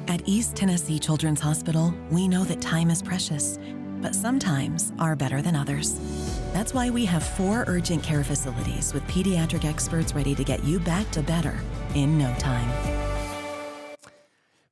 At East Tennessee Children's Hospital, we know that time is precious, but some times are better than others. That's why we have 4 urgent care facilities with pediatric experts ready to get you back to better in no time.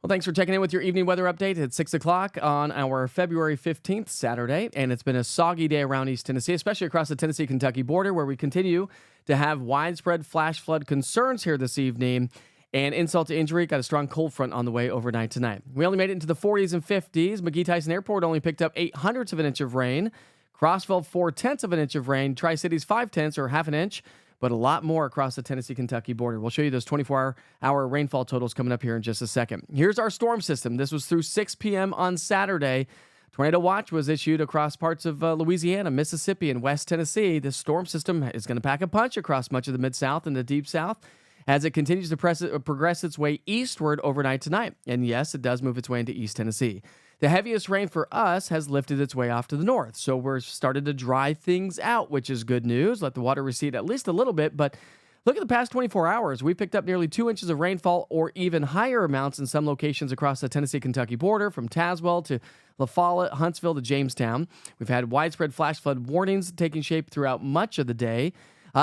Well, thanks for checking in with your evening weather update at 6 o'clock on our February 15th, Saturday. And it's been a soggy day around East Tennessee, especially across the Tennessee-Kentucky border, where we continue to have widespread flash flood concerns here this evening. And insult to injury, got a strong cold front on the way overnight tonight. We only made it into the 40s and 50s. McGee-Tyson Airport only picked up 0.08 of an inch of rain. Crossville, 0.4 of an inch of rain. Tri-Cities, 0.5 or half an inch, but a lot more across the Tennessee-Kentucky border. We'll show you those 24-hour rainfall totals coming up here in just a second. Here's our storm system. This was through 6 p.m. on Saturday. Tornado watch was issued across parts of Louisiana, Mississippi, and West Tennessee. This storm system is going to pack a punch across much of the Mid-South and the Deep South as it continues to progress its way eastward overnight tonight. And yes, it does move its way into East Tennessee. The heaviest rain for us has lifted its way off to the north, so we're started to dry things out, which is good news. Let the water recede at least a little bit, but look at the past 24 hours. We picked up nearly 2 inches of rainfall or even higher amounts in some locations across the Tennessee-Kentucky border, from Tazewell to La Follette, Huntsville to Jamestown. We've had widespread flash flood warnings taking shape throughout much of the day.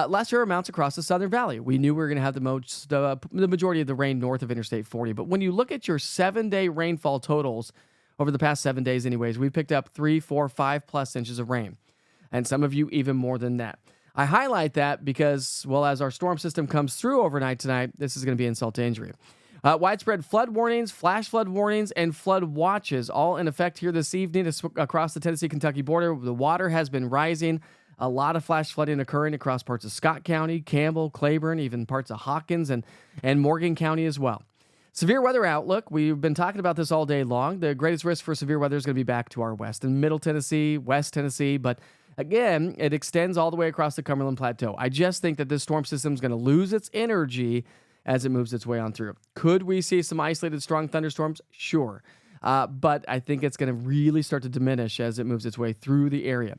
Lesser amounts across the Southern Valley. We knew we were going to have the majority of the rain north of Interstate 40. But when you look at your 7-day rainfall totals over the past 7 days anyways, we picked up 3, 4, 5+ inches of rain. And some of you even more than that. I highlight that because, well, as our storm system comes through overnight tonight, this is going to be insult to injury. Widespread flood warnings, flash flood warnings, and flood watches all in effect here this evening across the Tennessee-Kentucky border. The water has been rising. A lot of flash flooding occurring across parts of Scott County, Campbell, Claiborne, even parts of Hawkins and Morgan County as well. Severe weather outlook. We've been talking about this all day long. The greatest risk for severe weather is going to be back to our west and middle Tennessee, West Tennessee. But again, it extends all the way across the Cumberland Plateau. I just think that this storm system is going to lose its energy as it moves its way on through. Could we see some isolated strong thunderstorms? Sure. But I think it's going to really start to diminish as it moves its way through the area.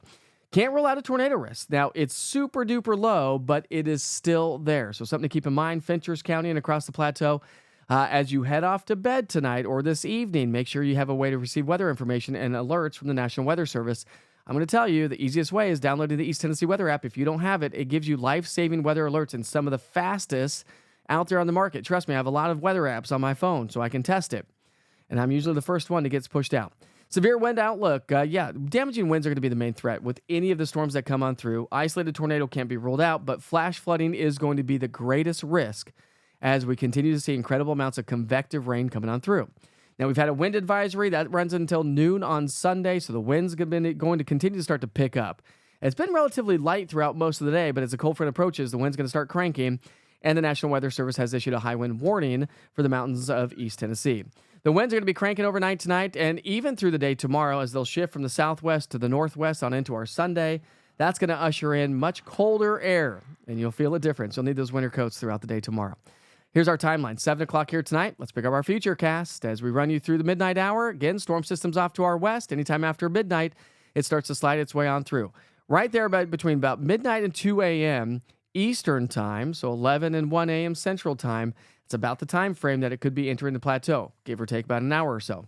Can't rule out a tornado risk. Now, it's super duper low, but it is still there. So something to keep in mind, Fenchurch County and across the plateau. As you head off to bed tonight or this evening, make sure you have a way to receive weather information and alerts from the National Weather Service. I'm going to tell you the easiest way is downloading the East Tennessee Weather app. If you don't have it, it gives you life-saving weather alerts and some of the fastest out there on the market. Trust me, I have a lot of weather apps on my phone, so I can test it. And I'm usually the first one that gets pushed out. Severe wind outlook. Damaging winds are going to be the main threat with any of the storms that come on through. Isolated tornado can't be ruled out, but flash flooding is going to be the greatest risk as we continue to see incredible amounts of convective rain coming on through. Now, we've had a wind advisory that runs until noon on Sunday, so the wind's going to continue to start to pick up. It's been relatively light throughout most of the day, but as the cold front approaches, the wind's going to start cranking, and the National Weather Service has issued a high wind warning for the mountains of East Tennessee. The winds are going to be cranking overnight tonight and even through the day tomorrow as they'll shift from the southwest to the northwest on into our Sunday. That's going to usher in much colder air, and you'll feel a difference. You'll need those winter coats throughout the day tomorrow. Here's our timeline. 7 o'clock here tonight. Let's pick up our future cast as we run you through the midnight hour. Again, storm system's off to our west. Anytime after midnight, it starts to slide its way on through. Right there between about midnight and 2 a.m. Eastern time, so 11 and 1 a.m. Central time. It's about the time frame that it could be entering the plateau, give or take about an hour or so.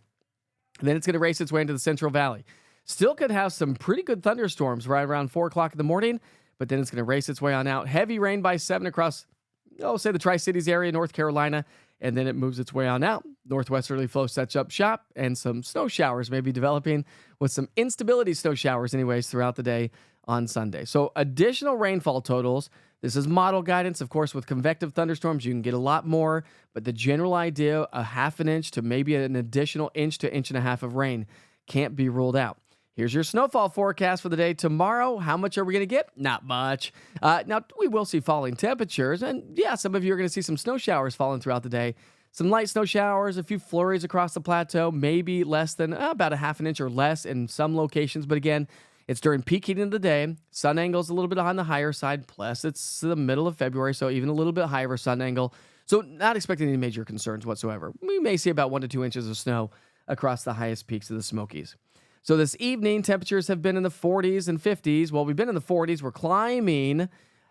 And then it's going to race its way into the Central Valley. Still could have some pretty good thunderstorms right around 4 o'clock in the morning, but then it's going to race its way on out. Heavy rain by 7 across, say the Tri-Cities area, North Carolina, and then it moves its way on out. Northwesterly flow sets up shop, and some snow showers may be developing with some instability snow showers anyways throughout the day on Sunday. So additional rainfall totals. This is model guidance. Of course, with convective thunderstorms, you can get a lot more, but the general idea, a half an inch to maybe an additional inch to inch and a half of rain can't be ruled out. Here's your snowfall forecast for the day tomorrow. How much are we going to get? Not much. Now, we will see falling temperatures, and yeah, some of you are going to see some snow showers falling throughout the day. Some light snow showers, a few flurries across the plateau, maybe less than about a half an inch or less in some locations, but again, it's during peak heat of the day. Sun angle is a little bit on the higher side. Plus, it's the middle of February, so even a little bit higher of a sun angle. So not expecting any major concerns whatsoever. We may see about 1 to 2 inches of snow across the highest peaks of the Smokies. So this evening, temperatures have been in the 40s and 50s. Well, we've been in the 40s. We're climbing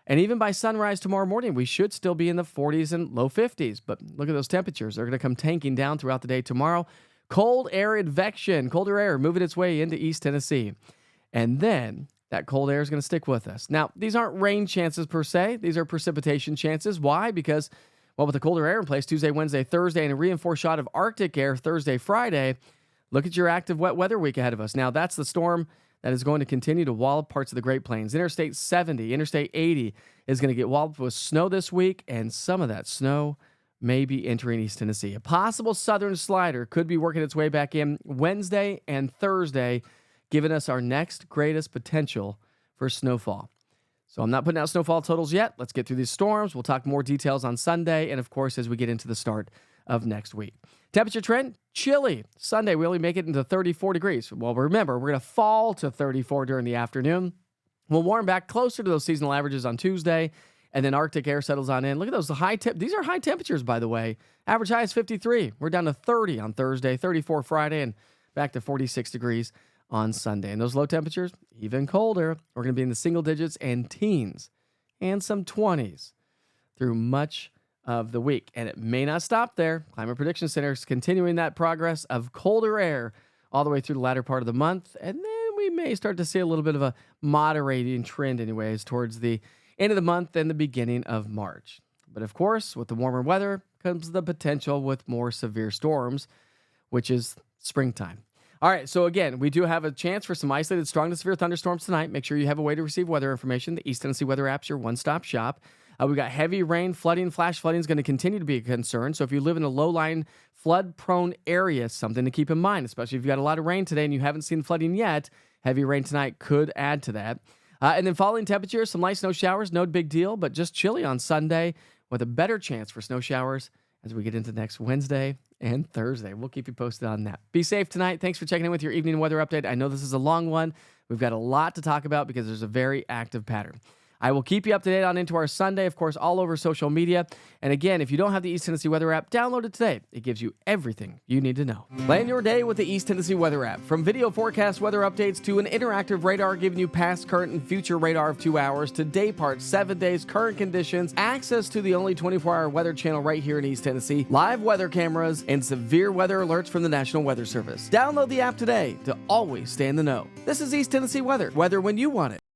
And even by sunrise tomorrow morning, we should still be in the 40s and low 50s. But look at those temperatures. They're going to come tanking down throughout the day tomorrow. Cold air advection, colder air moving its way into East Tennessee. And then that cold air is going to stick with us. Now, these aren't rain chances per se. These are precipitation chances. Why? Because, well, with the colder air in place Tuesday, Wednesday, Thursday, and a reinforced shot of Arctic air Thursday, Friday, look at your active wet weather week ahead of us. Now, that's the storm that is going to continue to wallop parts of the Great Plains. Interstate 70, Interstate 80 is going to get walloped with snow this week, and some of that snow may be entering East Tennessee. A possible southern slider could be working its way back in Wednesday and Thursday, giving us our next greatest potential for snowfall. So I'm not putting out snowfall totals yet. Let's get through these storms. We'll talk more details on Sunday, and of course, as we get into the start of next week. Temperature trend, chilly. Sunday, we only make it into 34 degrees. Well, remember, we're going to fall to 34 during the afternoon. We'll warm back closer to those seasonal averages on Tuesday, and then Arctic air settles on in. Look at those these are high temperatures, by the way. Average high is 53. We're down to 30 on Thursday, 34 Friday, and back to 46 degrees on Sunday. And those low temperatures, even colder. We're going to be in the single digits and teens and some 20s through much of the week. And it may not stop there. Climate Prediction Center is continuing that progress of colder air all the way through the latter part of the month. And then we may start to see a little bit of a moderating trend anyways towards the end of the month and the beginning of March. But of course, with the warmer weather comes the potential with more severe storms, which is springtime. All right, so again, we do have a chance for some isolated strong to severe thunderstorms tonight. Make sure you have a way to receive weather information. The East Tennessee Weather App's your one-stop shop. We got heavy rain, flooding, flash flooding is going to continue to be a concern. So if you live in a low-lying, flood-prone area, something to keep in mind, especially if you've got a lot of rain today and you haven't seen flooding yet. Heavy rain tonight could add to that. And then falling temperatures, some light snow showers, no big deal, but just chilly on Sunday with a better chance for snow showers as we get into next Wednesday and Thursday. We'll keep you posted on that. Be safe tonight. Thanks for checking in with your evening weather update. I know this is a long one. We've got a lot to talk about because there's a very active pattern. I will keep you up to date on into our Sunday, of course, all over social media. And again, if you don't have the East Tennessee Weather app, download it today. It gives you everything you need to know. Plan your day with the East Tennessee Weather app. From video forecast weather updates to an interactive radar giving you past, current, and future radar of 2 hours to day part, 7 days, current conditions, access to the only 24-hour weather channel right here in East Tennessee, live weather cameras, and severe weather alerts from the National Weather Service. Download the app today to always stay in the know. This is East Tennessee Weather. Weather when you want it.